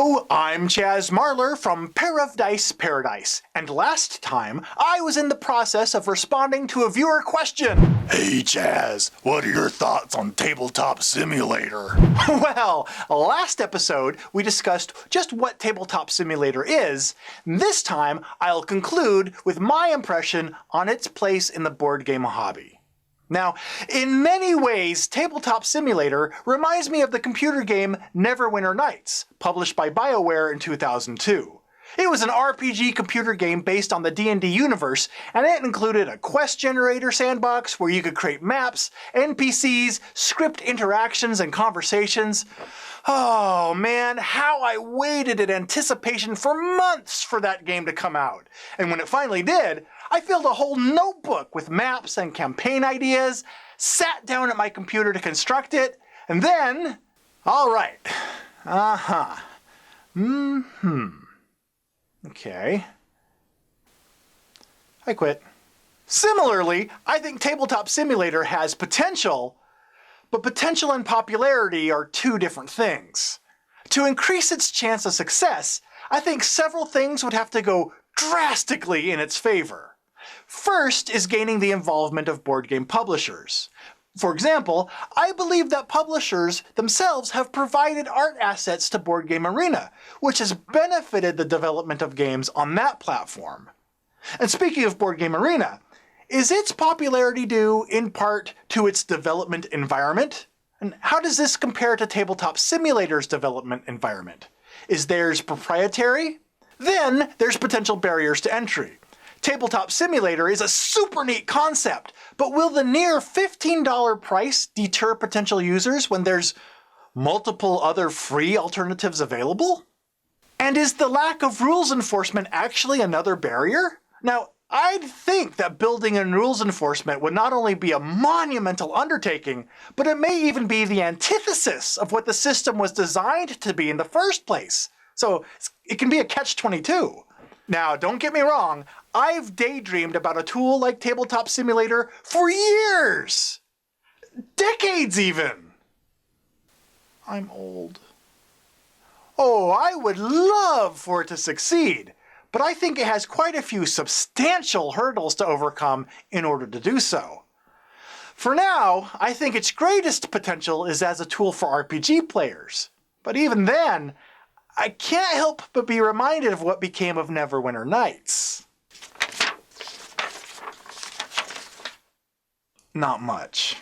Hello, I'm Chaz Marler from Pair of Dice Paradise, and last time I was in the process of responding to a viewer question. Hey Chaz, what are your thoughts on Tabletop Simulator? Well, last episode we discussed just what Tabletop Simulator is. This time I'll conclude with my impression on its place in the board game hobby. Now, in many ways, Tabletop Simulator reminds me of the computer game Neverwinter Nights, published by BioWare in 2002. It was an RPG computer game based on the D&D universe, and it included a quest generator sandbox where you could create maps, NPCs, script interactions, and conversations. Oh man, how I waited in anticipation for months for that game to come out. And when it finally did, I filled a whole notebook with maps and campaign ideas, sat down at my computer to construct it, and then... Alright. Okay. I quit. Similarly, I think Tabletop Simulator has potential, but potential and popularity are two different things. To increase its chance of success, I think several things would have to go drastically in its favor. First is gaining the involvement of board game publishers. For example, I believe that publishers themselves have provided art assets to Board Game Arena, which has benefited the development of games on that platform. And speaking of Board Game Arena, is its popularity due in part to its development environment? And how does this compare to Tabletop Simulator's development environment? Is theirs proprietary? Then there's potential barriers to entry. Tabletop Simulator is a super neat concept, but will the near $15 price deter potential users when there's multiple other free alternatives available? And is the lack of rules enforcement actually another barrier? Now, I'd think that building in rules enforcement would not only be a monumental undertaking, but it may even be the antithesis of what the system was designed to be in the first place. So it can be a catch-22. Now, don't get me wrong, I've daydreamed about a tool like Tabletop Simulator for years! Decades even! I'm old. Oh, I would love for it to succeed, but I think it has quite a few substantial hurdles to overcome in order to do so. For now, I think its greatest potential is as a tool for RPG players. But even then, I can't help but be reminded of what became of Neverwinter Nights. Not much.